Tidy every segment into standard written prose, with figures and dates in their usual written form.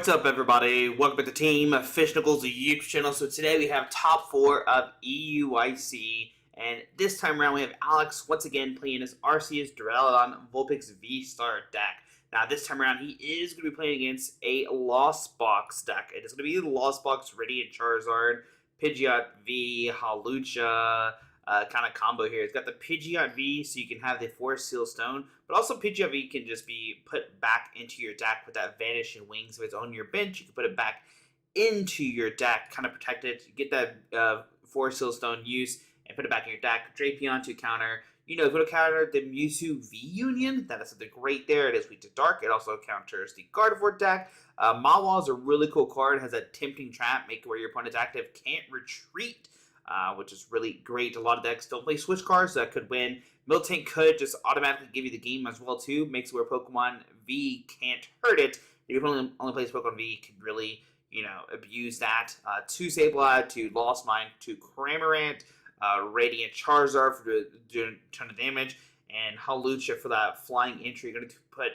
What's up, everybody? Welcome back to Team Fishnicles, the YouTube channel. So today we have top 4 of EUIC, and this time around we have Alex once again playing his Arceus, Duraludon, Vulpix Vstar deck. Now this time around he is going to be playing against a Lost Box deck. It is going to be the Lost Box Radiant Charizard, Pidgeot V, Hawlucha, kind of combo here. It's got the Pidgeot V, so you can have the Forest Seal Stone, but also Pidgeot V can just be put back into your deck with that Vanishing Wings. If it's on your bench, you can put it back into your deck, kind of protect it. You get that Forest Seal Stone use and put it back in your deck. Drapion to counter, go to counter the Mewtwo V Union. That is something great there. It is weak to Dark. It also counters the Gardevoir deck. Mawile is a really cool card. It has a Tempting Trap, make it where your opponent's active can't retreat. Which is really great. A lot of decks don't play switch cards, so that could win. Miltank could just automatically give you the game as well, too. Makes it where Pokemon V can't hurt it. If you only plays Pokemon V, you can really, abuse that. To Sableye, to Lost Mine, to Cramorant, Radiant Charizard for doing a ton of damage, and Hawlucha for that flying entry. You're going to put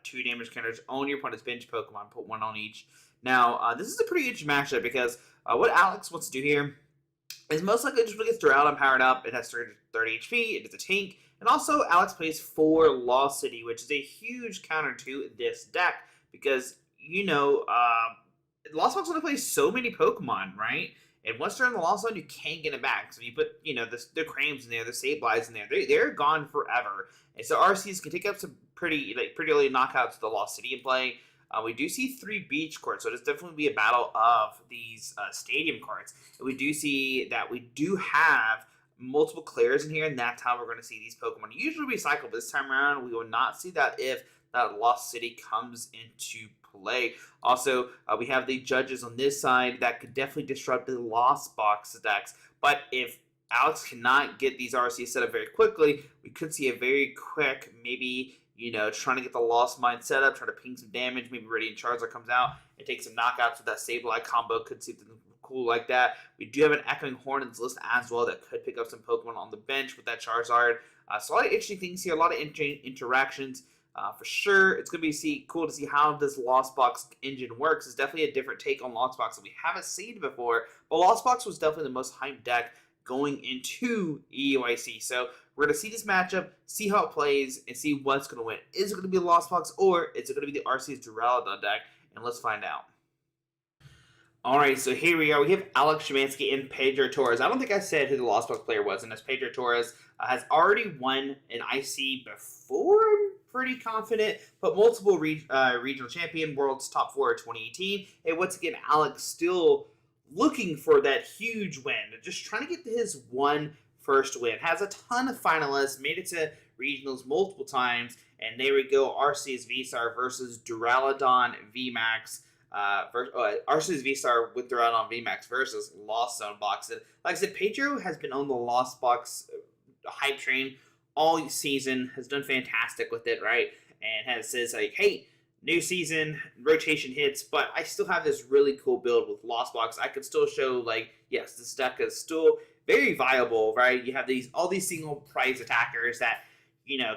2 damage counters on your opponent's bench Pokemon, put 1 on each. Now, this is a pretty interesting matchup because what Alex wants to do here is most likely just gets Duraludon powered up. It has 30 HP, it is a tank, and also Alex plays 4 Lost City, which is a huge counter to this deck because, Lost Box only plays so many Pokemon, right? And once they're in the Lost Zone, you can't get it back. So if you put, the Crams in there, the Sableyes in there, they're gone forever. And so Arceus can take up some pretty early knockouts to the Lost City in play. We do see 3 beach cards, so it's definitely be a battle of these stadium cards. And we do see that we do have multiple clears in here, and that's how we're going to see these Pokemon usually recycle. But this time around, we will not see that if that Lost City comes into play. Also, we have the judges on this side that could definitely disrupt the Lost Box decks. But if Alex cannot get these RCs set up very quickly, we could see a very quick, maybe, trying to get the Lost Mine set up, trying to ping some damage. Maybe Radiant Charizard comes out and takes some knockouts with that Sableye combo. Could see something cool like that. We do have an Echoing Horn in this list as well that could pick up some Pokemon on the bench with that Charizard. So a lot of interesting things here, a lot of interactions. For sure, it's going to be cool to see how this Lost Box engine works. It's definitely a different take on Lost Box that we haven't seen before. But Lost Box was definitely the most hyped deck going into EUIC. So we're going to see this matchup, see how it plays, and see what's going to win. Is it going to be a Lost Box, or is it going to be the Arceus Duraludon deck? And let's find out. Alright, so here we are. We have Alex Szymanski and Pedro Torres. I don't think I said who the Lost Box player was, and as Pedro Torres has already won an IC before, I'm pretty confident, but multiple regional champion, world's top 4 2018. And once again, Alex still looking for that huge win, just trying to get his first win. Has a ton of finalists, made it to regionals multiple times, and there we go. Arceus Vstar versus Duraludon VMAX. Arceus Vstar with Duraludon VMAX versus Lost Zone Box. And like I said, Pedro has been on the Lost Box hype train all season, has done fantastic with it, right? And says like, hey, new season, rotation hits, but I still have this really cool build with Lost Box. I could still show, like, yes, this deck is still very viable, right? You have all these single prize attackers that,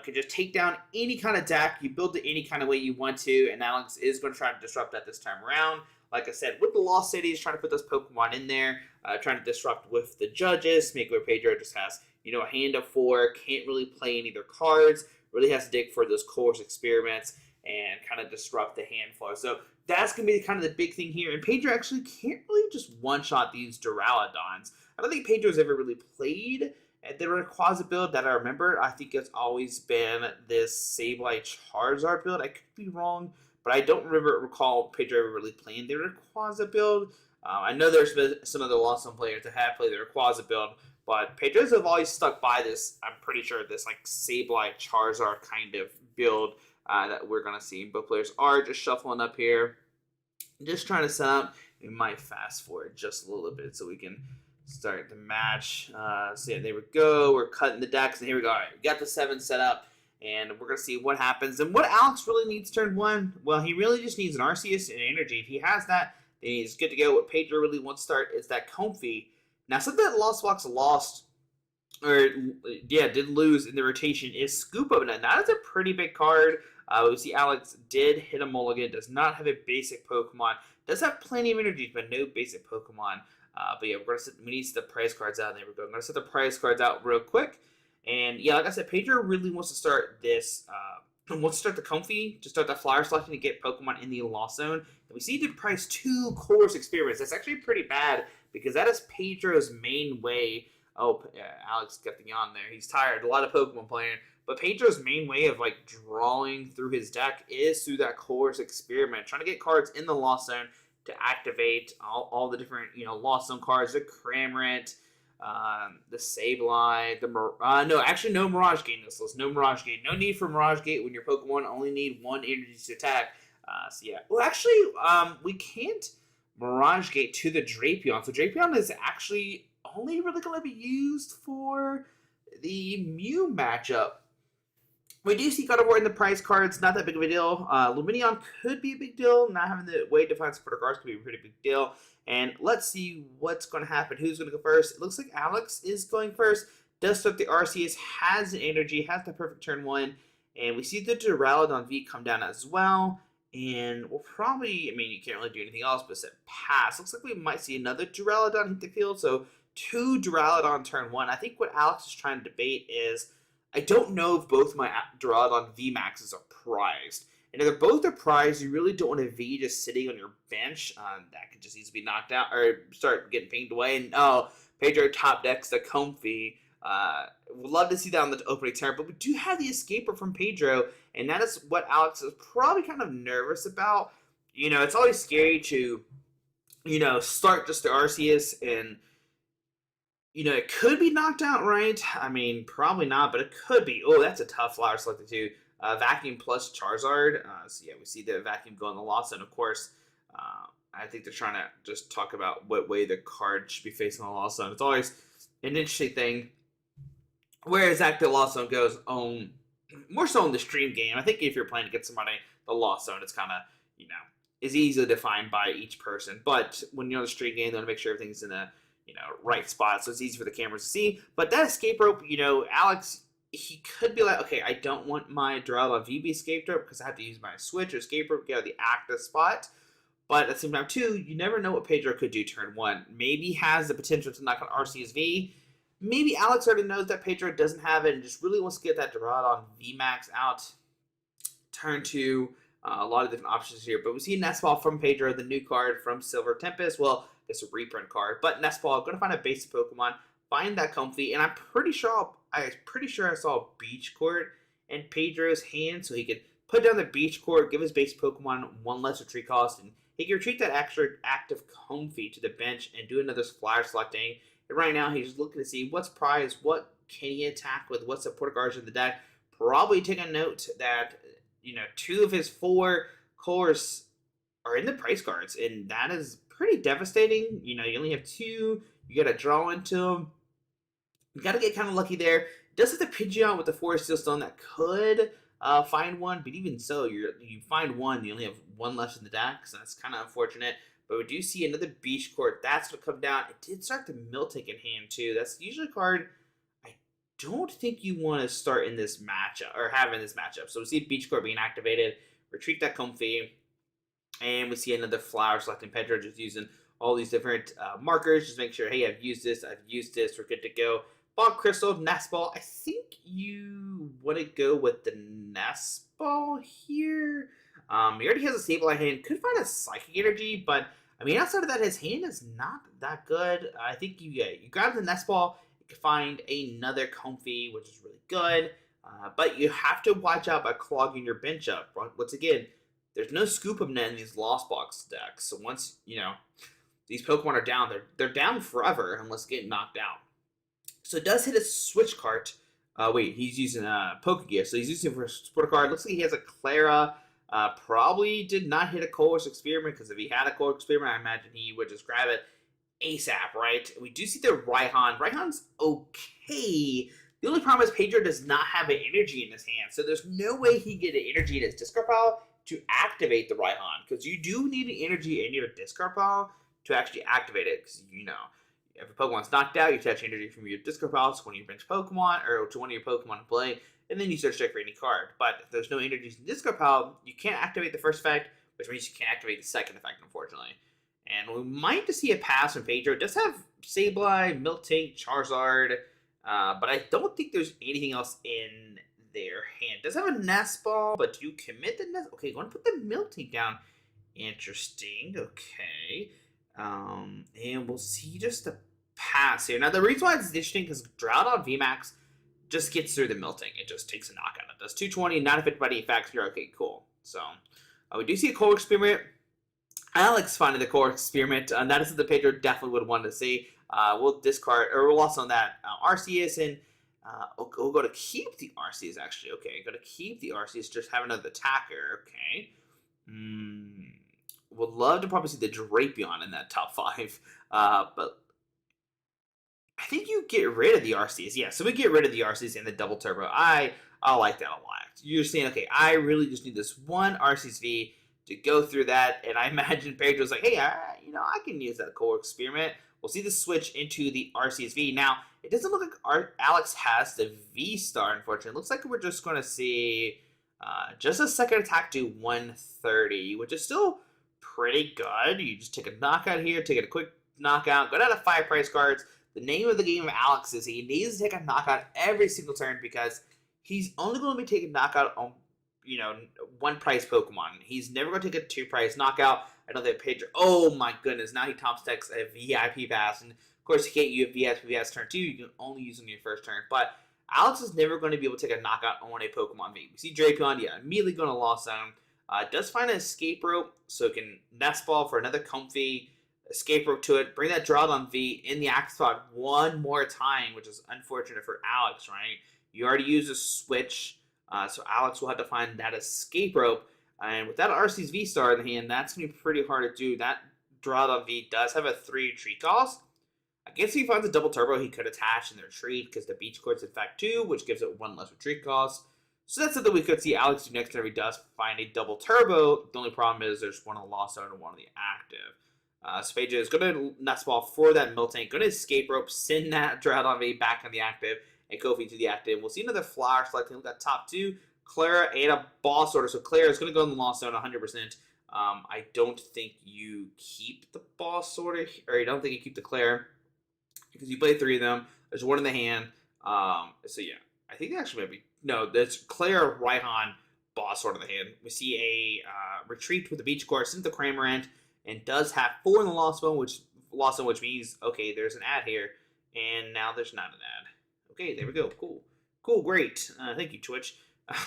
could just take down any kind of deck. You build it any kind of way you want to, and Alex is going to try to disrupt that this time around. Like I said, with the Lost Cities, trying to put those Pokemon in there, trying to disrupt with the judges, make where Pedro just has, a hand of 4, can't really play any of their cards, really has to dig for those course experiments, and kind of disrupt the hand flow. So that's going to be kind of the big thing here. And Pedro actually can't really just one-shot these Duraludons. I don't think Pedro's ever really played the Rayquaza build that I remember. I think it's always been this Sableye Charizard build. I could be wrong, but I don't recall Pedro ever really playing the Rayquaza build. I know there's been some of the Lost Zone players that have played the Rayquaza build, but Pedro's have always stuck by this, I'm pretty sure, this like Sableye Charizard kind of build that we're going to see. Both players are just shuffling up here, just trying to set up. We might fast forward just a little bit so we can start the match. So yeah, there we go. We're cutting the decks, and here we go. All right, we got the 7 set up, and we're going to see what happens. And what Alex really needs turn 1, well, he really just needs an Arceus and energy. If he has that, then he's good to go. What Pedro really wants to start is that Comfey. Now, something that Lost Box did lose in the rotation is Scoop Up. And that is a pretty big card. We see Alex did hit a mulligan, does not have a basic Pokemon, does have plenty of energies, but no basic Pokemon. But yeah, we need to set the prize cards out. There we go. I'm going to set the prize cards out real quick. And yeah, like I said, Pedro really wants to start this, wants to start the Comfy, to start the Flower Selecting to get Pokemon in the Lost Zone. And we see he did prize 2 Course Experiments. That's actually pretty bad, because that is Pedro's main way. Oh, Alex kept getting on there. He's tired. A lot of Pokemon playing. But Pedro's main way of like drawing through his deck is through that Course Experiment, trying to get cards in the Lost Zone to activate all the different, Lost Zone cards, the Cramorant, the Sableye, no Mirage Gate in this list. No Mirage Gate. No need for Mirage Gate when your Pokemon only need 1 energy to attack. So yeah. Well, actually, we can't Mirage Gate to the Drapion. So Drapion is actually only really going to be used for the Mew matchup. We do see God of War in the prize cards, not that big of a deal. Lumineon could be a big deal. Not having the way to find supporter cards could be a pretty big deal. And let's see what's going to happen. Who's going to go first? It looks like Alex is going first. Does start the Arceus, has an energy, has the perfect turn 1. And we see the Duraludon V come down as well. And we'll probably, you can't really do anything else but set pass. Looks like we might see another Duraludon hit the field. So 2 Duraludon turn 1. I think what Alex is trying to debate is, I don't know if both my Duraludon VMAXs are prized. And if they're both are prized, you really don't want a V just sitting on your bench. That could just easily be knocked out or start getting pinged away. And Pedro top decks the Comfy. Would love to see that on the opening turn. But we do have the Escaper from Pedro. And that is what Alex is probably kind of nervous about. It's always scary to, start just the Arceus and it could be knocked out, right? Probably not, but it could be. Oh, that's a tough Flower Selected too. Vacuum plus Charizard. So yeah, we see the Vacuum go in the Lost Zone. Of course, I think they're trying to just talk about what way the card should be facing the Lost Zone. It's always an interesting thing. Where exactly the Lost Zone goes, more so in the stream game. I think if you're playing against somebody, the Lost Zone is kind of, is easily defined by each person. But when you're on the stream game, they want to make sure everything's in the right spot, so it's easy for the cameras to see. But that escape rope, Alex, he could be like, okay, I don't want my Duraludon VB escape rope because I have to use my switch or escape rope to get out of the active spot. But at the same time, too, you never know what Pedro could do turn 1. Maybe he has the potential to knock on Arceus V. Maybe Alex already knows that Pedro doesn't have it and just really wants to get that Duraludon VMAX out. Turn 2, a lot of different options here. But we see Nestball from Pedro, the new card from Silver Tempest. Well, it's a reprint card, but Nestball, I'm going to find a basic Pokemon, find that Comfy, and I'm pretty sure I saw Beach Court in Pedro's hand, so he could put down the Beach Court, give his basic Pokemon 1 less retreat cost, and he can retreat that extra active Comfy to the bench and do another Flower Selecting. And right now, he's looking to see what's prized, what can he attack with, what supporter cards in the deck. Probably take a note that 2 of his 4 cores are in the price cards, and that is pretty devastating. You only have 2. You got to draw into them. You got to get kind of lucky there. It does have the Pidgeot with the Forest Steel Stone that could find one, but even so, you find one, you only have 1 left in the deck, so that's kind of unfortunate. But we do see another Beach Court. That's going to come down. It did start the Miltank in hand, too. That's usually a card I don't think you want to start in this matchup, or have in this matchup. So we see Beach Court being activated. Retreat that Comfy. And we see another Flower Selecting Pedro just using all these different markers. Just make sure, hey, I've used this, we're good to go. Bog Crystal, Nest Ball. I think you want to go with the Nest Ball here. He already has a Sableye hand. Could find a Psychic Energy, but outside of that, his hand is not that good. I think you grab the Nest Ball, you can find another Comfy, which is really good. But you have to watch out by clogging your bench up. Once again, there's no Scoop of Net in these Lost Box decks. So once, these Pokemon are down, they're down forever unless they get knocked out. So it does hit a Switch Cart. He's using a Pokegear. So he's using it for a Supporter card. Looks like he has a Clara. Probably did not hit a Course Experiment, because if he had a Course Experiment, I imagine he would just grab it ASAP, right? We do see the Raihan. Raihan's okay. The only problem is Pedro does not have an energy in his hand. So there's no way he can get an energy in his discard pile to activate the Raihan, because you do need an energy in your discard pile to actually activate it, because if a Pokemon's knocked out, you attach energy from your discard pile to one of your bench Pokemon, or to one of your Pokemon in play. and then you search check for any card. But if there's no energies in discard pile, you can't activate the first effect, which means you can't activate the second effect, unfortunately. And we might just see a pass from Pedro. It does have Sableye, Miltank, Charizard, but I don't think there's anything else in their hand. It does have a Nest Ball, but do you commit the Nest? Okay, going to put the Miltank down. Interesting. Okay. And we'll see just a pass here. Now, the reason why it's interesting because Duraludon VMAX just gets through the Miltank. It just takes a knockout. It does 220, not affected by the effects. You're okay, cool. So, we do see a Core Experiment. Alex finding the Core Experiment. That is what the Pedro definitely would want to see. We'll discard, or we'll also on that Arceus, and we'll go to keep the Arceus, actually. Okay, go to keep the Arceus, just have another attacker. Okay. Would love to probably see the Drapion in that top 5, but I think you get rid of the Arceus. Yeah, so we get rid of the Arceus and the double turbo. I like that a lot. You're saying, okay, I really just need this one Arceus V to go through that, and I imagine Pedro's like, hey, I can use that Core Experiment. We'll see the switch into the Arceus V. Now, it doesn't look like Alex has the Vstar, unfortunately. It looks like we're just going to see just a second attack do 130, which is still pretty good. You just take a knockout here, take a quick knockout, go down to 5 price cards. The name of the game of Alex is he needs to take a knockout every single turn because he's only going to be taking knockout on, 1 price Pokemon. He's never going to take a 2 price knockout. I know that Pedro, oh my goodness, now he top stacks a VIP pass. And of course, you can't use VIP pass turn 2. You can only use it on your first turn. But Alex is never going to be able to take a knockout on a Pokemon V. We see Drapion, yeah, immediately going to Lost Zone. Does find an escape rope, so it can Nest Ball for another comfy escape rope to it. Bring that Duraludon V in the active spot one more time, which is unfortunate for Alex, right? You already used a switch, so Alex will have to find that escape rope. And with that Arceus Vstar in the hand, that's going to be pretty hard to do. That Duraludon V does have a 3 retreat cost. I guess if he finds a double turbo, he could attach in the retreat because the Beach Court's in fact 2, which gives it 1 less retreat cost. So that's something we could see Alex do next turn if he does find a double turbo. The only problem is there's one on the Lost Zone and one on the active. So Pedro is going to Nest Ball for that Miltank, going to escape rope, send that Duraludon V back on the active, and Kofi to the active. We'll see another Flower selecting. We've got top 2, Clara and a Boss Order. So Clara is going to go in the Lost Zone 100%. I don't think you keep the Boss Order, or I don't think you keep the Clara, because you play 3 of them. There's 1 in the hand. So yeah, I think they actually might be. No, that's Clara, Raihan, Boss Order in the hand. We see a retreat with the Beach Course into the Cramorant, and does have 4 in the Lost Zone, which means, okay, there's an ad here, and now there's not an ad. Okay, there we go. Cool, great. Thank you, Twitch.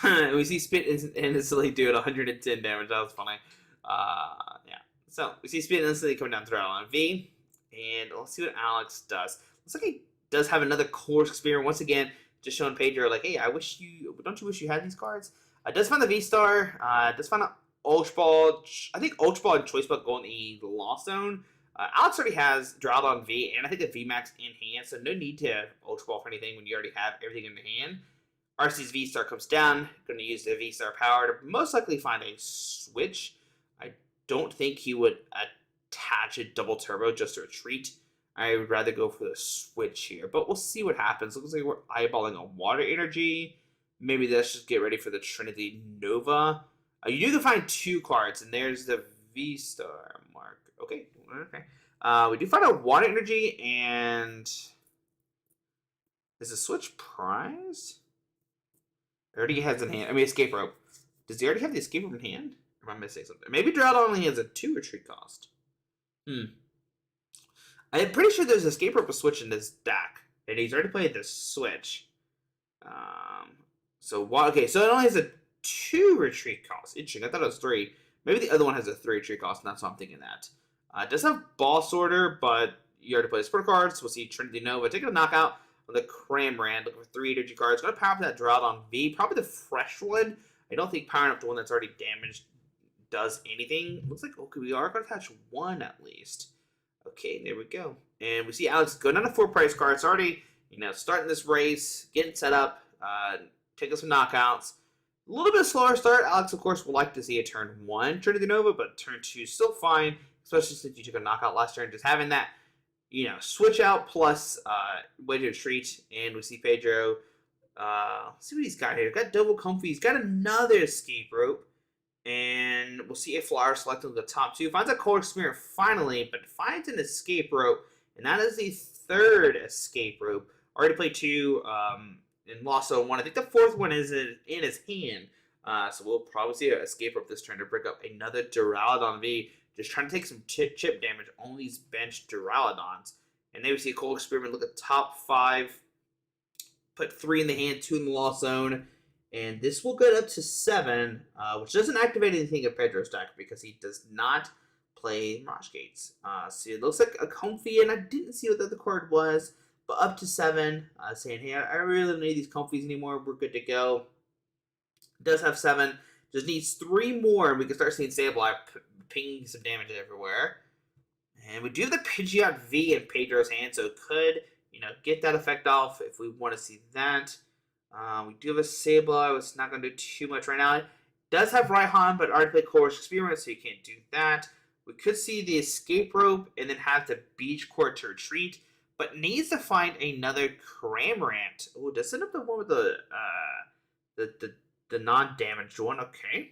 We see Spit instantly do it 110 damage. That was funny. Yeah. So we see Spit instantly coming down through on V, and let's see what Alex does. Looks like he does have another Core Experiment once again. Just showing Pedro like, hey, don't you wish you had these cards? Does find the V-Star. Does find an Ultra Ball. I think Ultra Ball and Choice Ball go in the Lost Zone. Alex already has Duraludon V, and I think the VMAX in hand, so no need to Ultra Ball for anything when you already have everything in the hand. Arceus V-Star comes down. Going to use the V-Star power to most likely find a switch. I don't think he would attach a double turbo just to retreat. I would rather go for the switch here, but we'll see what happens. Looks like we're eyeballing a Water Energy. Maybe let's just get ready for the Trinity Nova. You do find 2 cards, and there's the V-Star mark. Okay. We do find a Water Energy, and is the switch prize? Already has in hand. I mean, escape rope. Does he already have the escape rope in hand? Or am I missing something? Maybe Duraludon only has a 2 retreat cost. I'm pretty sure there's escape rope switch in this deck, and he's already played the switch. So it only has a 2 retreat cost. Interesting. I thought it was 3. Maybe the other one has a 3 retreat cost, and that's why I'm thinking that. It does have Boss Order, but you already played Sport cards. We'll see Trinity Nova taking a knockout on the Cramorant. Looking for 3 energy cards. Going to power up that Duraludon V. Probably the fresh one. I don't think powering up the one that's already damaged does anything. Looks like, okay, we are going to attach 1 at least. Okay, there we go. And we see Alex go down to 4 price cards. Already, starting this race, getting set up, taking some knockouts. A little bit slower start. Alex, of course, would like to see a turn 1 Trinity Nova, but turn 2 still fine, especially since you took a knockout last turn. Just having that, switch out plus way to retreat. And we see Pedro Let's see what he's got here. He's got double comfy. He's got another escape rope. And we'll see a flower selected in the top two. Finds a cold experiment finally, but finds an escape rope. And that is the third escape rope. Already played two and lost one. I think the fourth one is in his hand. So we'll probably see an escape rope this turn to break up another Duraludon V. Just trying to take some chip damage on these bench Duraludons. And there we see a cold experiment. Look at top five. Put 3 in the hand, 2 in the lost zone. And this will get up to 7, which doesn't activate anything in Pedro's deck because he does not play Mirage Gates. So it looks like a comfy, and I didn't see what the other card was, but up to 7, saying, hey, I really don't need these comfies anymore. We're good to go. It does have 7. Just needs 3 more, and we can start seeing Sableye pinging some damage everywhere. And we do have the Pidgeot V in Pedro's hand, so it could, get that effect off if we want to see that. We do have a Sableye. It's not going to do too much right now. It does have Raihan, but already played Chorus Experiment, so you can't do that. We could see the Escape Rope and then have the Beach Court to retreat, but needs to find another Cramorant. Oh, does it up the one with the non-damaged one? Okay.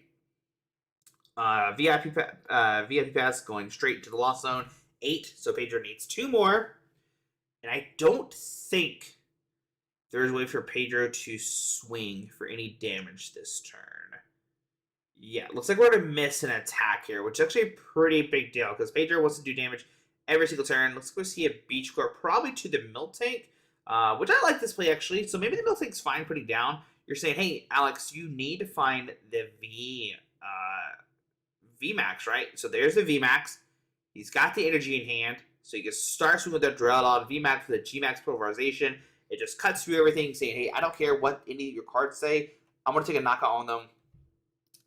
VIP Pass going straight to the Lost Zone. 8, so Pedro needs 2 more. And I don't think there's a way for Pedro to swing for any damage this turn. Yeah, looks like we're going to miss an attack here, which is actually a pretty big deal, because Pedro wants to do damage every single turn. Let's go see a Beach Court, probably to the Miltank, which I like this play, actually. So maybe the Miltank's fine putting down. You're saying, hey, Alex, you need to find the VMAX, right? So there's the VMAX. He's got the energy in hand, so you can start swinging with the Duraludon VMAX for the GMAX pulverization. It just cuts through everything, saying, hey, I don't care what any of your cards say. I'm going to take a knockout on them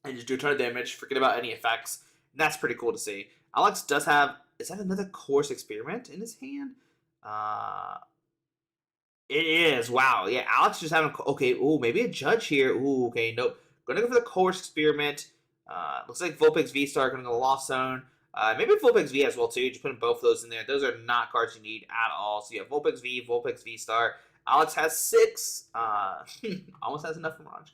and just do a ton of damage. Forget about any effects. And that's pretty cool to see. Alex does have... Is that another Course Experiment in his hand? It is. Wow. Yeah, Alex just having... Okay, ooh, maybe a Judge here. Ooh, okay, nope. Going to go for the Course Experiment. Looks like Vulpix Vstar going to the Lost Zone. Maybe Vulpix V as well, too. Just putting both of those in there. Those are not cards you need at all. So, yeah, Vulpix V, Vulpix Vstar. Alex has 6. Almost has enough for Mirage.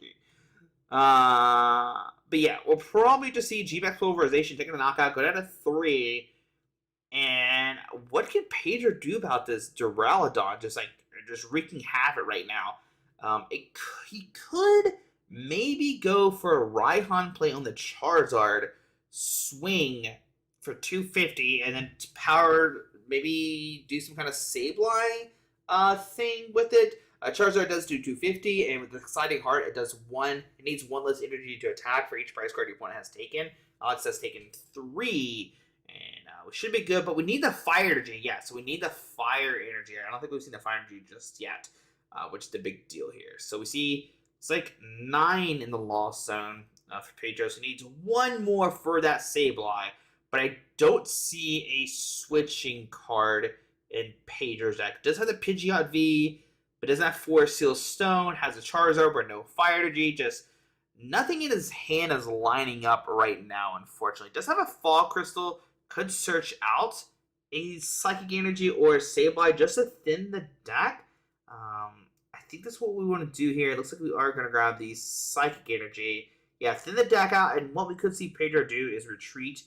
But yeah, we'll probably just see G-Max Pulverization taking a knockout, go down to 3. And what can Pedro do about this Duraludon just wreaking havoc right now? He could maybe go for a Raihan play on the Charizard, swing for 250, and then power, maybe do some kind of Sableye thing with it. Charizard does do 250, and with the Exciting Heart, it does 1. It needs 1 less energy to attack for each prize card your opponent has taken. Alex has taken 3, and we should be good, but we need the Fire Energy. Yeah, so we need the Fire Energy. I don't think we've seen the Fire Energy just yet, which is the big deal here. So we see it's like 9 in the Lost Zone for Pedro, so he needs 1 more for that Sableye, but I don't see a switching card in Pedro's deck. It does have the Pidgeot V, but doesn't have Forest Seal Stone, has a Charizard, but no Fire Energy. Just nothing in his hand is lining up right now, unfortunately. Does have a Fall Crystal, could search out a Psychic Energy or a Sableye just to thin the deck. I think that's what we want to do here. It looks like we are going to grab the Psychic Energy. Yeah, thin the deck out, and what we could see Pedro do is retreat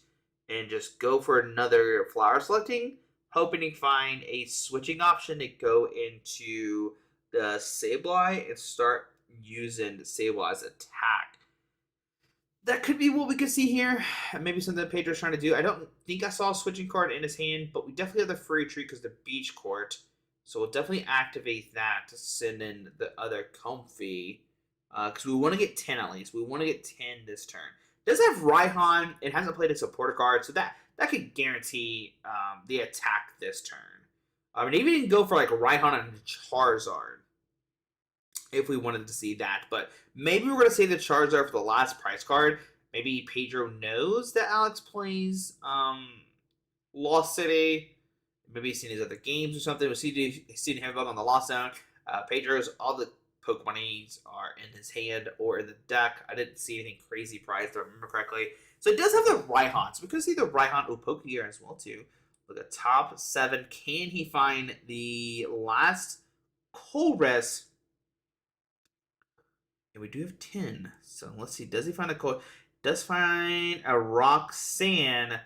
and just go for another Flower Selecting, hoping to find a switching option to go into the Sableye and start using the Sableye's attack. That could be what we could see here. Maybe something that Pedro's trying to do. I don't think I saw a switching card in his hand, but we definitely have the free retreat because the Beach Court. So we'll definitely activate that to send in the other Comfy. Because we want to get 10 at least. We want to get 10 this turn. It does have Raihan. It hasn't played a supporter card, so that could guarantee the attack this turn. And even you can go for like Raihan and Charizard if we wanted to see that. But maybe we're going to save the Charizard for the last prize card. Maybe Pedro knows that Alex plays Lost City. Maybe he's seen his other games or something. We'll see him on the Lost Zone. Pedro's, all the Pokemon needs are in his hand or in the deck. I didn't see anything crazy prized, if I remember correctly. So it does have the Raihan. So we could see the Raihan Pokegear as well, too. Look at top 7. Can he find the last Colress And we do have 10. So let's see. Does he find a cold? Does find a Roxanne.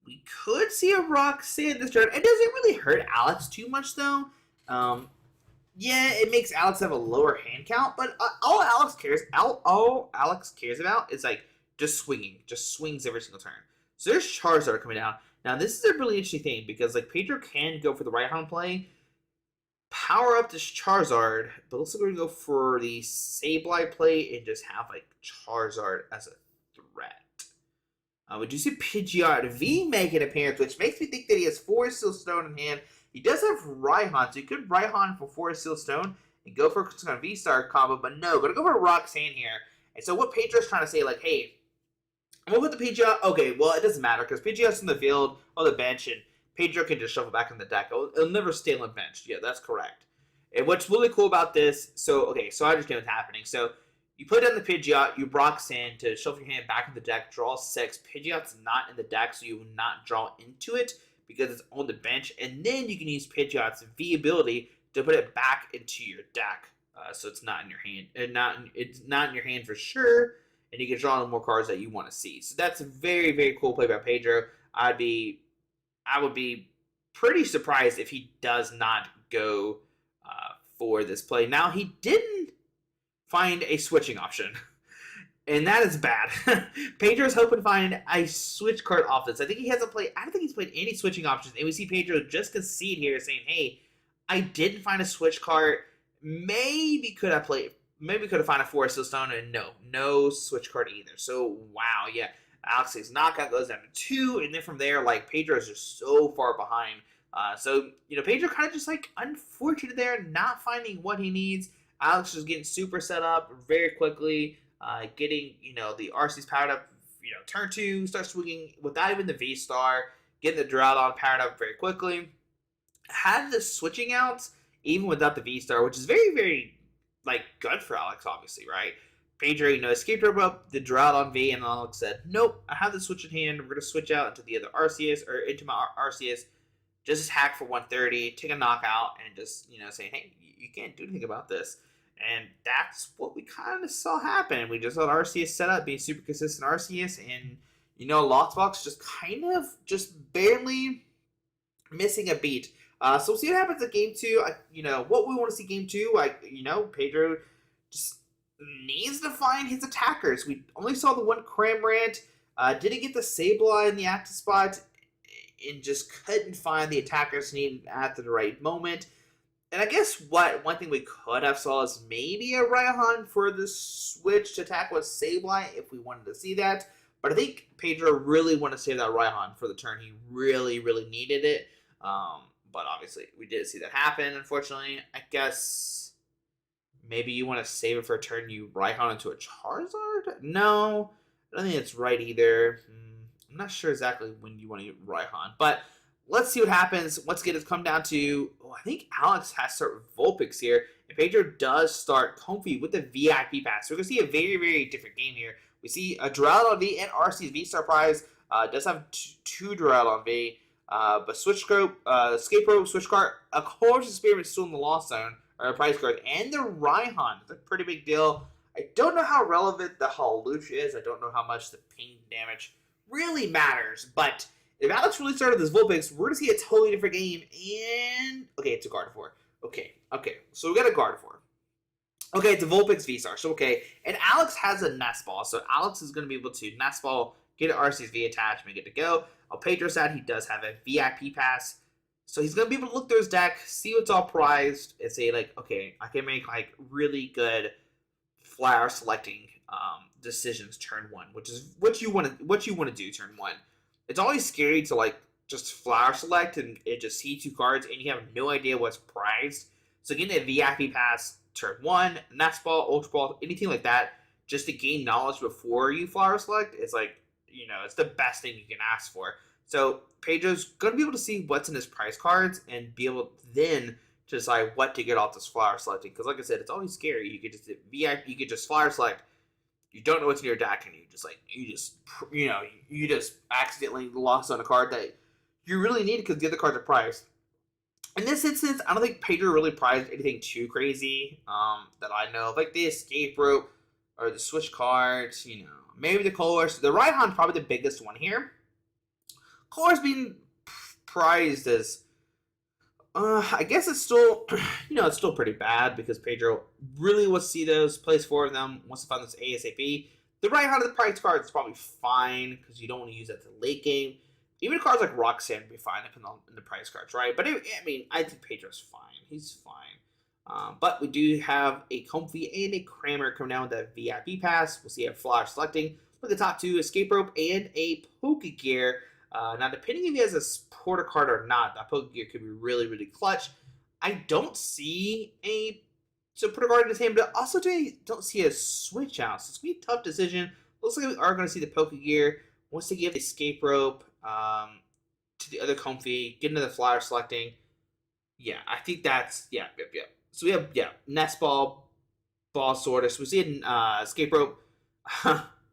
We could see a Roxanne this turn. It doesn't really hurt Alex too much, though. Yeah, it makes Alex have a lower hand count, but all Alex cares about is like just swinging, just swings every single turn. So there's Charizard coming down. Now this is a really interesting thing because like Pedro can go for the right hand play, power up this Charizard, but looks like we're gonna go for the Sableye play and just have like Charizard as a threat. We do see Pidgeot V make an appearance, which makes me think that he has 4 Steel Stone in hand. He does have Raihan, so he could Raihan for 4 Steel Stone and go for a V-Star combo, but no, gonna go for Roxanne here. And so what Pedro's trying to say, like, hey, I'm gonna put the Pidgeot. Okay, well, it doesn't matter because Pidgeot's in the field on the bench, and Pedro can just shuffle back in the deck. It'll never stay on the bench. Yeah, that's correct. And what's really cool about this, so I understand what's happening. So you put down the Pidgeot, you Roxanne to shuffle your hand back in the deck, draw 6. Pidgeot's not in the deck, so you will not draw into it because it's on the bench. And then you can use Pidgeot's V ability to put it back into your deck. So it's not in your hand. It's not in your hand for sure. And you can draw more cards that you want to see. So that's a very, very cool play by Pedro. I would be pretty surprised if he does not go for this play. Now, he didn't find a switching option, and that is bad. Pedro's hoping to find a switch card off this. I don't think he's played any switching options, and we see Pedro just concede here saying, hey, I didn't find a switch card. Maybe could have found a 4 Steel Stone, and no switch card either. So, wow, yeah. Alex's knockout goes down to 2, and then from there, like, Pedro is just so far behind. So, Pedro kind of just, like, unfortunate there, not finding what he needs. Alex is getting super set up very quickly, getting, the Arceus powered up, turn 2, start swinging without even the V-Star, getting the Duraludon powered up very quickly. Had the switching outs, even without the V-Star, which is very, very, like, good for Alex, obviously, right? Pedro, escaped up the Duraludon V, and Alex said, nope, I have the switch in hand. We're going to switch out into the other Arceus, or into my Arceus, just hack for 130, take a knockout, and just, saying, hey, you can't do anything about this. And that's what we kind of saw happen. We just saw Arceus set up, being super consistent Arceus, and, Lotsbox just barely missing a beat. So we'll see what happens at Game 2. What we want to see Game 2, Pedro just needs to find his attackers. We only saw the one Cramorant, didn't get the Sableye in the active spot, and just couldn't find the attackers needed at the right moment. And I guess one thing we could have saw is maybe a Raihan for the switch to attack with Sableye if we wanted to see that. But I think Pedro really wanted to save that Raihan for the turn. He really, really needed it. But obviously, we did see that happen, unfortunately. I guess maybe you want to save it for a turn you Raihan into a Charizard? No, I don't think it's right either. I'm not sure exactly when you want to use Raihan, but let's see what happens. Once again, it's come down to, I think Alex has to start Vulpix here, and Pedro does start Comfy with the VIP pass. So we're going to see a very, very different game here. We see a Duraludon V and Arceus Vstar prize. Does have 2 Duraludon V, but Switch Scope, Escape Rope, Switch Card, a Course Experiment still in the Lost Zone, or a prize card, and the Raihan. It's a pretty big deal. I don't know how relevant the Hawlucha is. I don't know how much the ping damage really matters, but if Alex really started this Vulpix, we're going to see a totally different game, and okay, it's a Gardevoir. Okay, so we got a Gardevoir. Okay, it's a Vulpix V-Star, so okay, and Alex has a Nest Ball, so Alex is going to be able to Nest Ball, get an Arceus V attachment, get to go. Pedro said he does have a VIP pass, so he's going to be able to look through his deck, see what's all prized, and say, like, okay, I can make, like, really good flower selecting decisions turn 1, which is what you want to do turn 1. It's always scary to, like, just flower select and it just see 2 cards and you have no idea what's prized. So getting a VIP pass turn 1, Nest Ball, Ultra Ball, anything like that, just to gain knowledge before you flower select, it's like, it's the best thing you can ask for. So Pedro's going to be able to see what's in his prize cards and be able then to decide what to get off this flower selecting. Because like I said, it's always scary. You could just you could just flower select. You don't know what's in your deck, and you just accidentally lost on a card that you really need because the other cards are prized. In this instance, I don't think Pedro really prized anything too crazy that I know of. Like the Escape Rope, or the switch cards, you know, maybe the Colors. The Raihan's probably the biggest one here. Colors being prized as, I guess it's still, you know, it's still pretty bad because Pedro really wants to see those, plays 4 of them, wants to find this ASAP. The Raihan of the prize cards is probably fine because you don't want to use that to late game. Even cards like Roxanne would be fine up in the prize cards, right? But I mean, I think Pedro's fine. He's fine. But we do have a Comfy and a Kramer coming down with that VIP pass. We'll see a Flash selecting. Look at the top 2, Escape Rope and a Pokegear. Now, depending if he has a supporter card or not, that Pokegear could be really, really clutch. I don't see a supporter card in his hand, but also don't see a switch out. So it's going to be a tough decision. Looks like we are going to see the Pokegear. Wants to give the Escape Rope to the other Comfy, get into the Flyer selecting. Yeah, I think that's, yeah. So we have, Nest Ball, Ball Sorter. So we see an Escape Rope.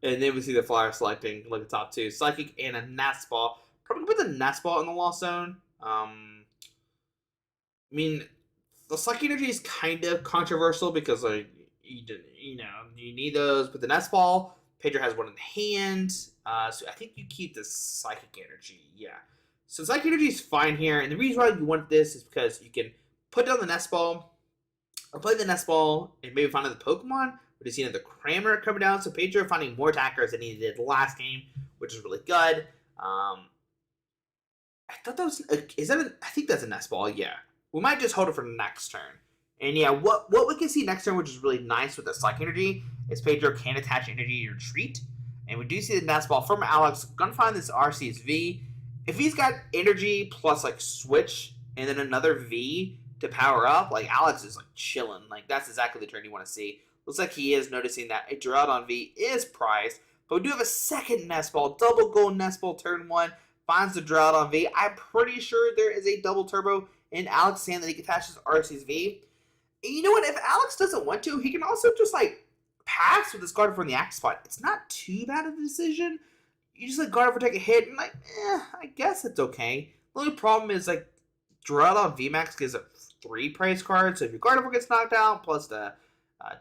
And then we see the Flyer selecting, look at top 2. Psychic and a Nest Ball. Probably put the Nest Ball in the Lost Zone. I mean, the Psychic Energy is kind of controversial because, like, you know, you need those. But the Nest Ball, Pedro has one in hand. So I think you keep the Psychic Energy, yeah. So Psychic Energy is fine here. And the reason why you want this is because you can put down the Nest Ball, or play the Nest Ball, and maybe find another Pokemon. We just seen the Kramer coming down, so Pedro finding more attackers than he did last game, which is really good. I thought that was I think that's a Nest Ball. Yeah, we might just hold it for next turn. And yeah, what we can see next turn, which is really nice with the Psychic Energy, is Pedro can attach energy to Retreat, and we do see the Nest Ball from Alex. Gonna find this Arceus V. If he's got energy plus like Switch and then another V to power up, like Alex is like chilling. Like that's exactly the turn you want to see. Looks like he is noticing that a Duraludon V is prized, but we do have a second Nest Ball, double gold Nest Ball turn 1, finds the Duraludon V. I'm pretty sure there is a double turbo in Alex's hand that he can attach to Arceus V. And you know what, if Alex doesn't want to, he can also just like pass with this Gardevoir in the axe spot. It's not too bad of a decision. You just let Gardevoir take a hit and like, I guess it's okay. The only problem is like Duraludon VMAX gives up 3 prize cards, so if your Gardevoir gets knocked out, plus the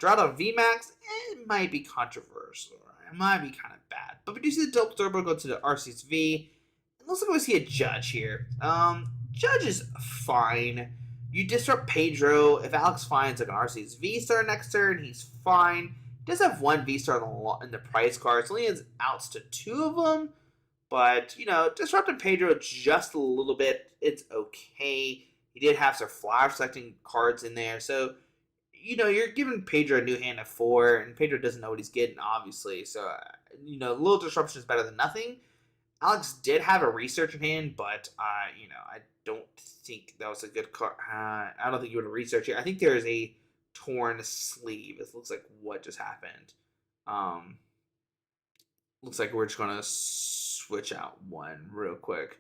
Duraludon VMAX, it might be controversial. Right? It might be kind of bad. But we do see the double turbo go to the Arceus V. It looks like we see a Judge here. Judge is fine. You disrupt Pedro. If Alex finds like an Arceus Vstar next turn, he's fine. He does have 1 Vstar in the prize cards. Only has outs to 2 of them. But, you know, disrupting Pedro just a little bit, it's okay. He did have some Flash selecting cards in there. So, you know, you're giving Pedro a new hand of 4, and Pedro doesn't know what he's getting, obviously. So, you know, a little disruption is better than nothing. Alex did have a Research in hand, but, you know, I don't think that was a good card. I don't think you would have researched here. I think there is a torn sleeve. It looks like what just happened. Looks like we're just going to switch out one real quick.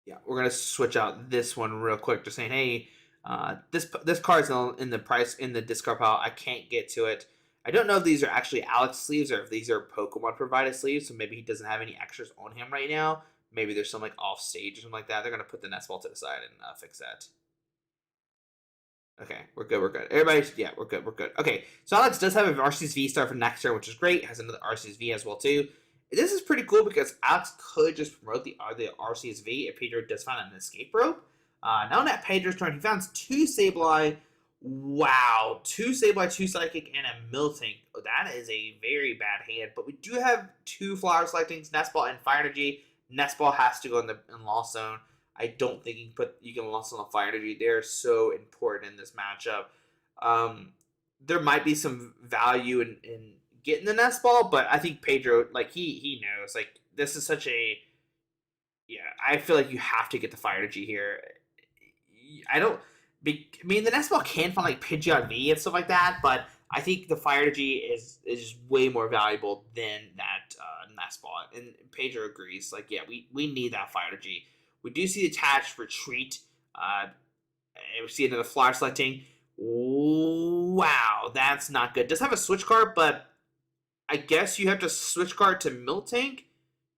Yeah, we're going to switch out this one real quick. Just saying, hey, this card's in the discard pile. I can't get to it. I don't know if these are actually Alex sleeves or if these are Pokemon provided sleeves. So maybe he doesn't have any extras on him right now. Maybe there's some like off stage or something like that. They're gonna put the Nest Ball to the side and fix that. Okay, we're good. Everybody, yeah, we're good. Okay, so Alex does have a Arceus Vstar for next turn, which is great. Has another Arceus V as well too. This is pretty cool because Alex could just promote the Arceus V if Pedro does find an escape rope. Now on that Pedro's turn, he finds 2 Sableye. Wow, 2 Sableye, 2 Psychic, and a Miltank. Oh, that is a very bad hand. But we do have 2 Flower Selectings, Nest Ball and Fire Energy. Nest Ball has to go in Lost Zone. I don't think you can Lost Zone on Fire Energy. They're so important in this matchup. There might be some value in getting the Nest Ball, but I think Pedro, like, he knows. Like, this is such a... Yeah, I feel like you have to get the Fire Energy here. I mean, the Nest Ball can find like Pidgeot V and stuff like that, but I think the Fire Energy is way more valuable than that Nest Ball. And Pedro agrees. Like, yeah, we need that Fire Energy. We do see the attached Retreat. We see another Flash selecting. Wow, that's not good. Does have a switch card, but I guess you have to switch card to Miltank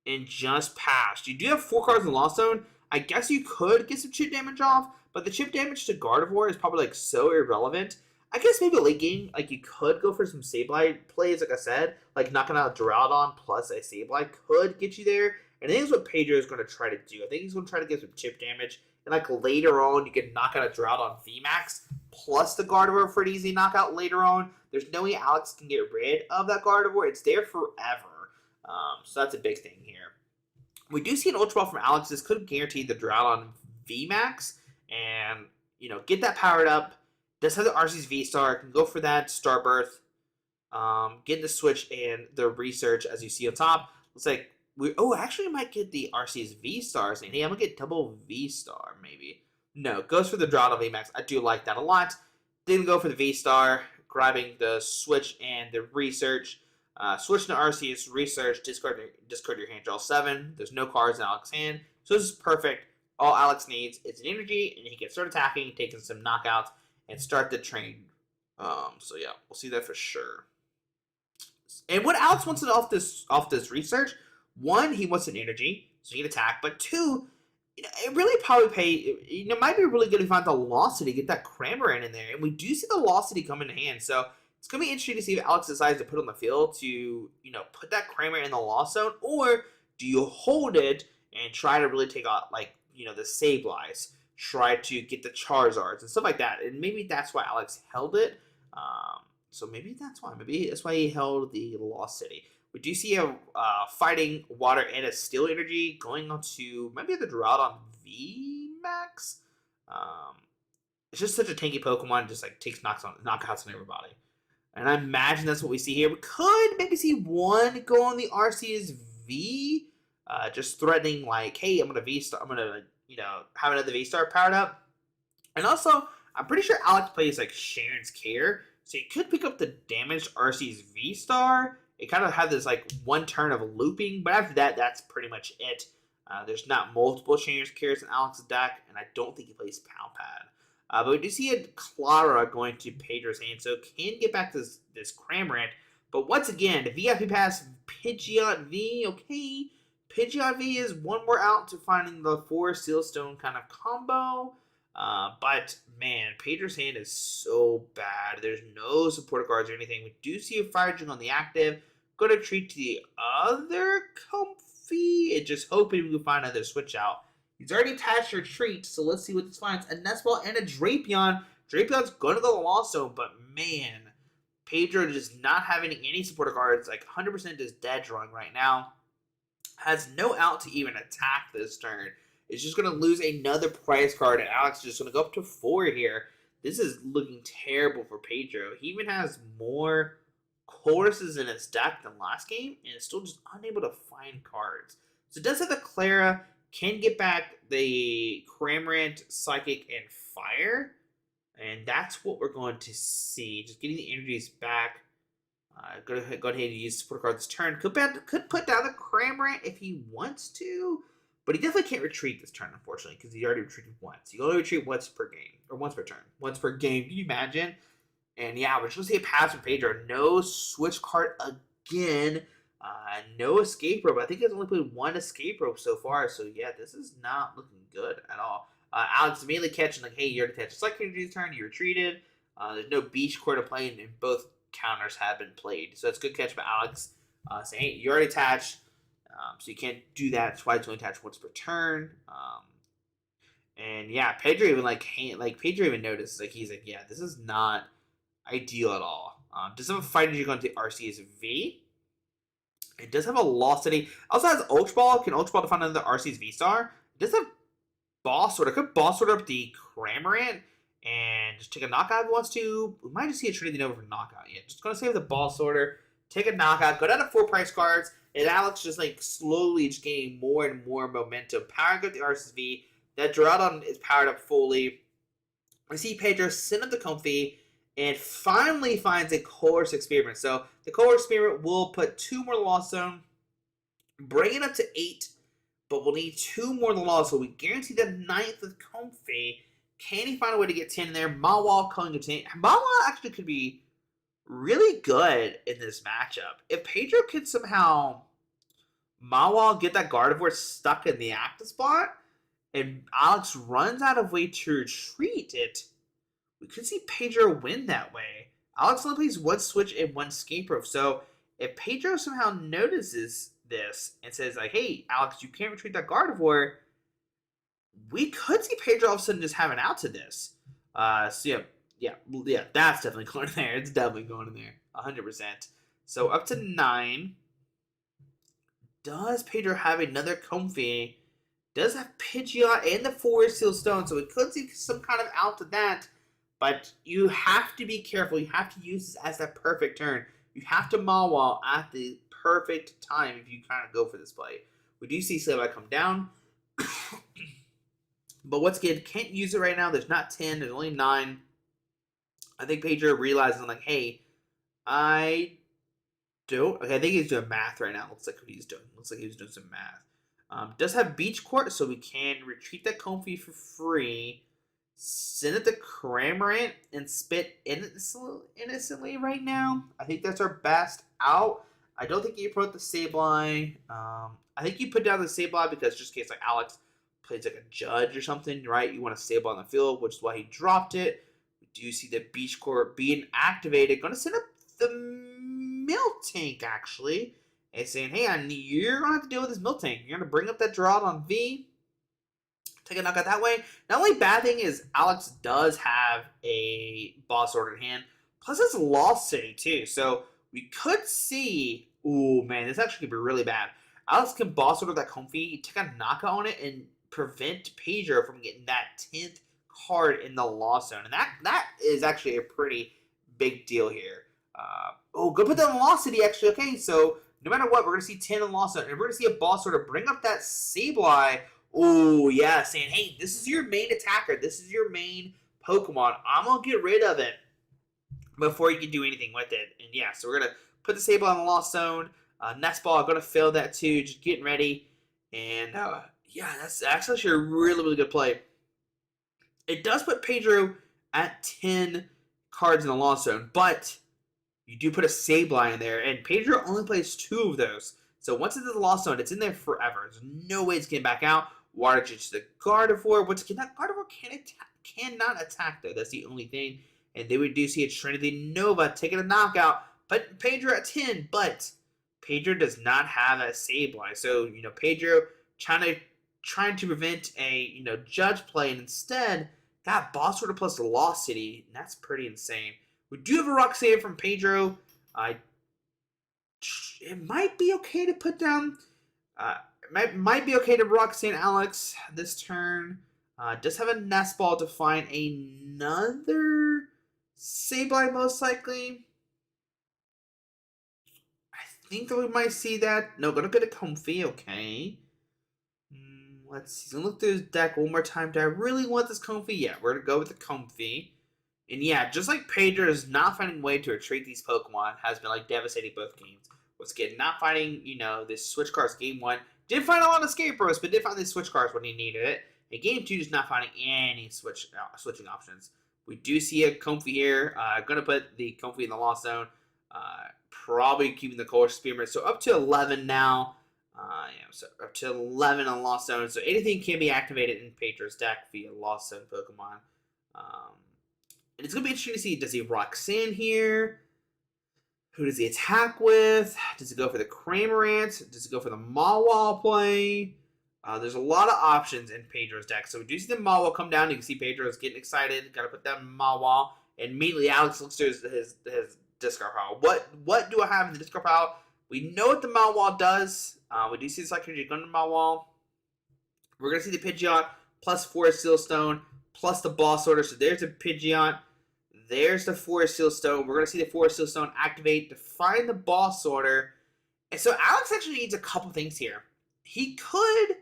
and just pass. You do have 4 cards in the Lost Zone. I guess you could get some chip damage off, but the chip damage to Gardevoir is probably like so irrelevant. I guess maybe late game, like you could go for some Sableye plays, like I said, like knocking out Duraludon plus a Sableye could get you there. And I think that's what Pedro is going to try to do. I think he's going to try to get some chip damage. And like later on, you can knock out a Duraludon VMAX plus the Gardevoir for an easy knockout later on. There's no way Alex can get rid of that Gardevoir. It's there forever. So that's a big thing here. We do see an Ultra Ball from Alex. This could guarantee the Duraludon VMAX and, you know, get that powered up. Does have the Arceus Vstar, can go for that Starbirth, get the switch and the research as you see on top. Looks like actually might get the Arceus Vstar. Saying, hey, I'm gonna get double Vstar maybe. No, goes for the Duraludon VMAX. I do like that a lot. Didn't go for the Vstar, grabbing the switch and the research. Switch to Arceus, research, discard your hand, draw 7. There's no cards in Alex's hand, so this is perfect. All Alex needs is an energy, and he can start attacking, taking some knockouts, and start the train. So yeah, we'll see that for sure. And what Alex wants it off this research, one, he wants an energy, so he can attack. But two, you know, it really probably might be really good if you find the Velocity, get that Cramorant in there. And we do see the Velocity come into hand, so it's going to be interesting to see if Alex decides to put on the field to, you know, put that Cramorant in the Lost Zone, or do you hold it and try to really take out, like, you know, the Sableyes, try to get the Charizards and stuff like that. And maybe that's why Alex held it. So maybe that's why. Maybe that's why he held the Lost City. We do see a fighting water and a steel energy going on to maybe the Duraludon VMAX. It's just such a tanky Pokemon, just like takes knockouts on everybody. And I imagine that's what we see here. We could maybe see one go on the Arceus V, just threatening like, hey, I'm gonna you know, have another V-Star powered up. And also, I'm pretty sure Alex plays like Sharon's Care, so you could pick up the damaged Arceus V-Star. It kind of had this like one turn of looping, but after that, that's pretty much it. There's not multiple Sharon's Cares in Alex's deck, and I don't think he plays Palpad. But we do see a Clara going to Pedro's hand, so can get back this Cramorant. But once again, the VIP pass Pidgeot V, okay. Pidgeot V is one more out to finding the 4 Sealstone kind of combo. But, man, Pedro's hand is so bad. There's no support cards or anything. We do see a Fire Jing on the active. Going to treat to the other Comfy. And just hoping we can find another switch out. He's already attached Retreat, so let's see what this finds. A Nestball and a Drapion. Drapion's going to the Lost Zone, but, man, Pedro just not having any supporter cards. Like, 100% just dead drawing right now. Has no out to even attack this turn. It's just going to lose another prize card, and Alex is just going to go up to 4 here. This is looking terrible for Pedro. He even has more choruses in his deck than last game, and is still just unable to find cards. So it does have the Clara, can get back the Cramorant, Psychic, and Fire, and that's what we're going to see. Just getting the energies back. Go ahead and use support card this turn. Could put down the Cramorant if he wants to, but he definitely can't retreat this turn, unfortunately, because he already retreated once. You only retreat once per game, or once per turn. Once per game, can you imagine? And yeah, we're just going to see a pass from Pedro. No switch card again. No escape rope. I think he's only played 1 escape rope so far, so yeah, this is not looking good at all. Alex immediately catching, like, hey, you're attached. It's like your turn, you retreated. There's no beach core to play, and both counters have been played. So it's a good catch by Alex. Saying, hey, you're already attached, so you can't do that. That's why it's only attached once per turn. And yeah, Pedro even Pedro even noticed, like, he's like, yeah, this is not ideal at all. Does have a fighting energy going to Arceus V. It does have a Lost City. Also has Ultra Ball. Can Ultra Ball to find another Arceus V-Star. It does have Boss Sword. It could Boss Sword up the Cramorant and just take a knockout if it wants to. We might just see a Trinity Nova for knockout. Yeah, just going to save the Boss Sorter, take a knockout, go down to 4 price cards, and Alex just like slowly just gaining more and more momentum. Powering up the Arceus V. That Duraludon is powered up fully. We see Pedro send up the Comfy and finally finds a Colress Experiment. So the Colress Experiment will put 2 more in the Lost Zone, bring it up to 8, but we'll need 2 more in the Lost Zone. So we guarantee the 9th with Comfy. Can he find a way to get 10 in there? Mawile calling to 10. Mawile actually could be really good in this matchup. If Pedro could somehow Mawile get that Gardevoir stuck in the active spot, and Alex runs out of way to retreat it, we could see Pedro win that way. Alex only plays one switch and one Scarecrow. So if Pedro somehow notices this and says, like, hey, Alex, you can't retreat that Gardevoir, we could see Pedro all of a sudden just have an out to this. So yeah, that's definitely going in there. It's definitely going in there, 100%. So up to 9. Does Pedro have another Comfey? Does have Pidgeot and the Forest Seal Stone, so we could see some kind of out to that. But you have to be careful. You have to use this as that perfect turn. You have to Mawile at the perfect time if you kind of go for this play. We do see Sableye come down. But what's good, can't use it right now. There's not 10, there's only 9. I think Pedro realizes, like, hey, I think he's doing math right now. Looks like what he's doing. Looks like he's doing some math. Does have Beach Court, so we can retreat that Comfey for free. Send it to Cramorant and spit innocently right now. I think that's our best out. I don't think you put the Sableye. I think you put down the Sableye because just in case like Alex plays like a judge or something, right? You want to Sableye on the field, which is why he dropped it. We do see the Beach Court being activated. Going to send up the Miltank actually. And saying, hey, you're going to have to deal with this Miltank. You're going to bring up that Duraludon on V. Take a knockout that way. The only bad thing is Alex does have a boss order in hand. Plus it's Lost City too. So we could see, ooh man, this actually could be really bad. Alex can boss order that Comfey, take a knockout on it, and prevent Pedro from getting that 10th card in the Lost Zone. And that is actually a pretty big deal here. Go put that in Lost City actually. Okay, so no matter what, we're going to see 10 in Lost Zone. And we're going to see a boss order bring up that Sableye. Oh, yeah, saying, hey, this is your main attacker. This is your main Pokemon. I'm going to get rid of it before you can do anything with it. And, yeah, so we're going to put the Sableye on the Lost Zone. Nest Ball, I'm going to fail that, too. Just getting ready. And, yeah, that's actually a really, really good play. It does put Pedro at 10 cards in the Lost Zone, but you do put a Sableye in there, and Pedro only plays 2 of those. So once it's in the Lost Zone, it's in there forever. There's no way it's getting back out. Water Jet to the Gardevoir. Once again, that Gardevoir cannot attack, though. That's the only thing. And then we do see a Trinity Nova taking a knockout. But Pedro at 10. But Pedro does not have a Sableye. So, Pedro trying to prevent a, judge play. And instead, got Boss Order plus the Lost City. And that's pretty insane. We do have a Rock Save from Pedro. It might be okay to put down... might be okay to Rock St. Alex this turn. Does have a Nest Ball to find another Sableye most likely. I think that we might see that. No, gonna get a Comfey, okay. Let's see. So look through his deck one more time. Do I really want this Comfey? Yeah, we're gonna go with the Comfey. And yeah, just like Pedro is not finding a way to retreat these Pokemon, has been like devastating both games. Once again, not finding, this switch cards game 1. Did find a lot of Scarecrows, but did find these switch cards when he needed it. In game 2, just not finding any switching options. We do see a Comfey here. Going to put the Comfey in the Lost Zone. Probably keeping the Color Spearmint. So up to 11 now. So up to 11 on Lost Zone. So anything can be activated in Pedro's deck via Lost Zone Pokemon. And it's going to be interesting to see, does he Roxanne here? Who does he attack with? Does he go for the Cramorant? Does he go for the Mawile play? There's a lot of options in Pedro's deck. So we do see the Mawile come down. You can see Pedro's getting excited. Got to put that Mawile. And immediately Alex looks to his discard pile. What do I have in the discard pile? We know what the Mawile does. We do see the Psychic Energy going to Mawile. We're going to see the Pidgeot plus Forest Seal Stone plus the Boss Order. So there's a Pidgeot. There's the Forest Seal Stone. We're going to see the Forest Seal Stone activate to find the Boss Order. And so Alex actually needs a couple things here. He could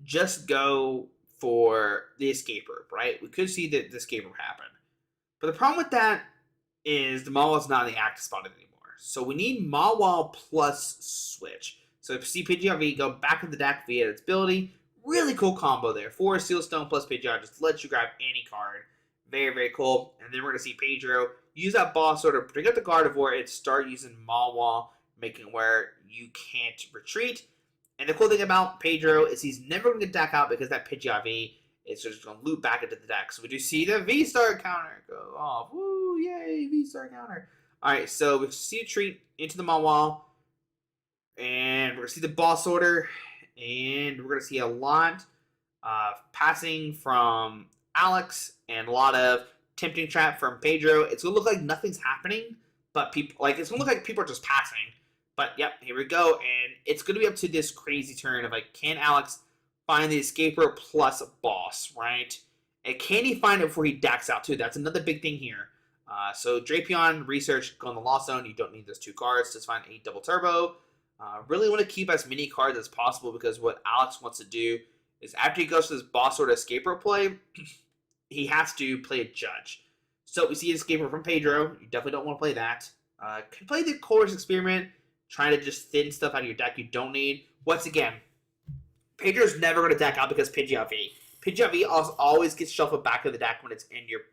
just go for the Escape Rope, right? We could see the Escape Rope happen. But the problem with that is the Mawile's not in the active spot anymore. So we need Mawile plus Switch. So if you see Pidgeot V go back in the deck via its ability, really cool combo there. Forest Seal Stone plus Pidgeot just lets you grab any card. Very, very cool. And then we're going to see Pedro use that Boss Order, bring up the Gardevoir, and start using Mawile, making it where you can't retreat. And the cool thing about Pedro is he's never going to get deck out because that Pidgeot V it's just going to loop back into the deck. So we do see the Vstar counter go off. Woo, yay, Vstar counter. All right, so we see a treat into the Mawile, and we're going to see the boss order, and we're going to see a lot of passing from Alex and a lot of tempting trap from Pedro. It's going to look like nothing's happening, but people it's going to look like people are just passing. But yep, here we go, and it's going to be up to this crazy turn of like, can Alex find the escaper plus boss, right? And can he find it before he decks out too? That's another big thing here. So Drapion, Research, go on the Lost Zone. You don't need those 2 cards. Just find 8 double turbo. Really want to keep as many cards as possible because what Alex wants to do is after he goes to this boss or escape rope play, he has to play a judge. So we see an escape rope from Pedro. You definitely don't want to play that. Can play the Chorus Experiment, trying to just thin stuff out of your deck you don't need. Once again, Pedro's never going to deck out because Pidgeot V. Pidgeot V always gets shuffled back to the deck when it's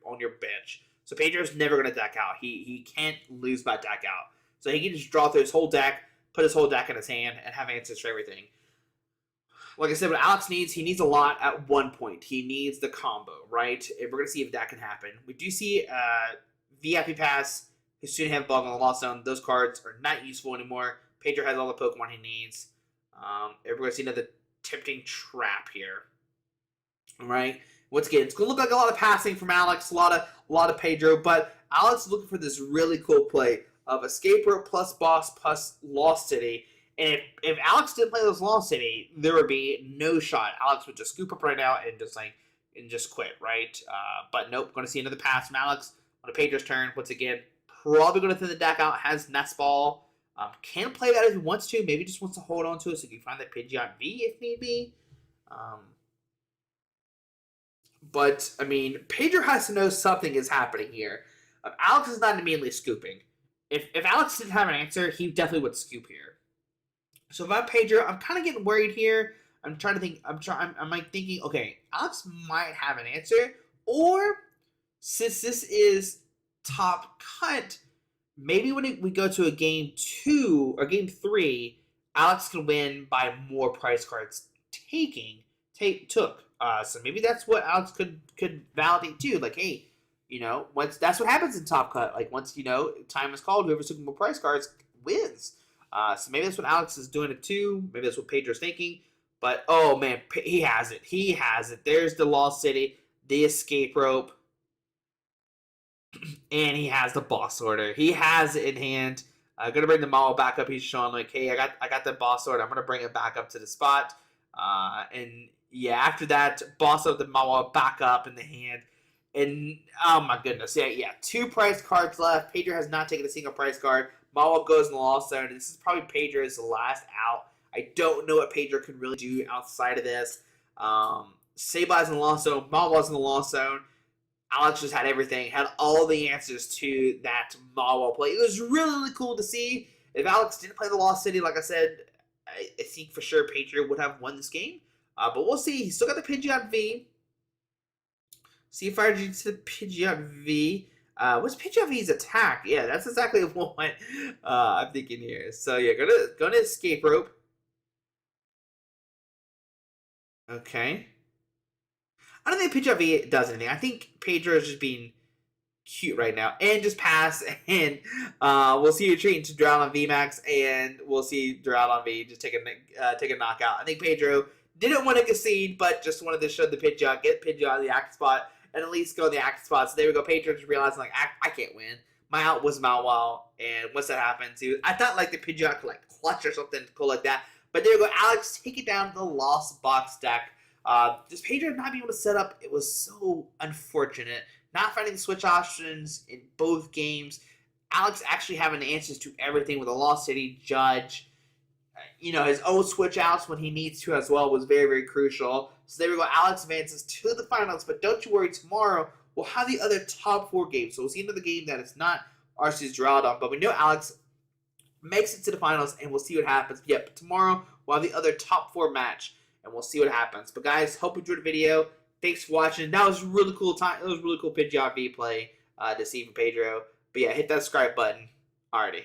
on your bench. So Pedro's never going to deck out. He can't lose by deck out. So he can just draw through his whole deck, put his whole deck in his hand, and have answers for everything. Like I said, what Alex needs, he needs a lot at one point. He needs the combo, right? And we're going to see if that can happen. We do see VIP Pass, who soon have Bug on the Lost Zone. Those cards are not useful anymore. Pedro has all the Pokemon he needs. And we're going to see another tempting trap here. All right. Once again, it's going to look like a lot of passing from Alex, a lot of Pedro, but Alex is looking for this really cool play of Escape Rope plus Boss plus Lost City. And if Alex didn't play those Lost City, there would be no shot. Alex would just scoop up right now and just quit, right? But nope, going to see another pass from Alex on a Pedro's turn. Once again, probably going to thin the deck out. Has Nest Ball. Can play that if he wants to. Maybe just wants to hold on to it so he can find that Pidgeot V if need be. But, I mean, Pedro has to know something is happening here. Alex is not immediately scooping. If Alex didn't have an answer, he definitely would scoop here. So if I'm Pedro, I'm kind of getting worried here. I'm trying to think. I'm like thinking, okay, Alex might have an answer, or since this is top cut, maybe when we go to a game 2 or game 3, Alex can win by more prize cards took. So maybe that's what Alex could validate too. Like, hey, that's what happens in top cut. Like once time is called, whoever's taking more prize cards wins. So maybe that's what Alex is doing it too. Maybe that's what Pedro's thinking. But, oh, man, he has it. He has it. There's the Lost City, the Escape Rope, and he has the Boss Order. He has it in hand. I'm going to bring the Mawile back up. He's showing, like, hey, I got the Boss Order. I'm going to bring it back up to the spot. And, yeah, after that, Boss of the Mawile back up in the hand. And, oh, my goodness. Yeah, 2 prize cards left. Pedro has not taken a single prize card. Mawile goes in the Lost Zone. This is probably Pedro's last out. I don't know what Pedro can really do outside of this. Sableye's in the Lost Zone. Mawile's in the Lost Zone. Alex just had everything. Had all the answers to that Mawile play. It was really, really cool to see. If Alex didn't play the Lost City, like I said, I think for sure Pedro would have won this game. But we'll see. He's still got the Pidgeot V. See if I to the Pidgeot V. What's Pidgeot V's attack? Yeah, that's exactly what I'm thinking here. So yeah, gonna Escape Rope. Okay. I don't think Pidgeot V does anything. I think Pedro is just being cute right now. And just pass, and we'll see you treat to Duraludon VMAX, and we'll see Duraludon V just take a knockout. I think Pedro didn't want to concede, but just wanted to show the Pidgeot, get Pidgeot in the active spot, and at least go in the active spot. So there we go. Pedro just realizing, like, I can't win. My out was Mawile, and once that happens, I thought, like, the Pidgeot could, like, clutch or something cool like that. But there we go. Alex, take it down to the Lost Box deck. Just Pedro not being able to set up, it was so unfortunate. Not finding the switch options in both games. Alex actually having answers to everything with a Lost City Judge. His own switch outs when he needs to as well was very, very crucial. So there we go. Alex advances to the finals. But don't you worry, tomorrow we'll have the other top 4 games. So we'll see another game that is not Arceus Duraludon. But we know Alex makes it to the finals, and we'll see what happens. Yep, tomorrow we'll have the other top 4 match, and we'll see what happens. But guys, hope you enjoyed the video. Thanks for watching. That was a really cool time. It was a really cool Pidgeot V play to see from Pedro. But yeah, hit that subscribe button. Alrighty.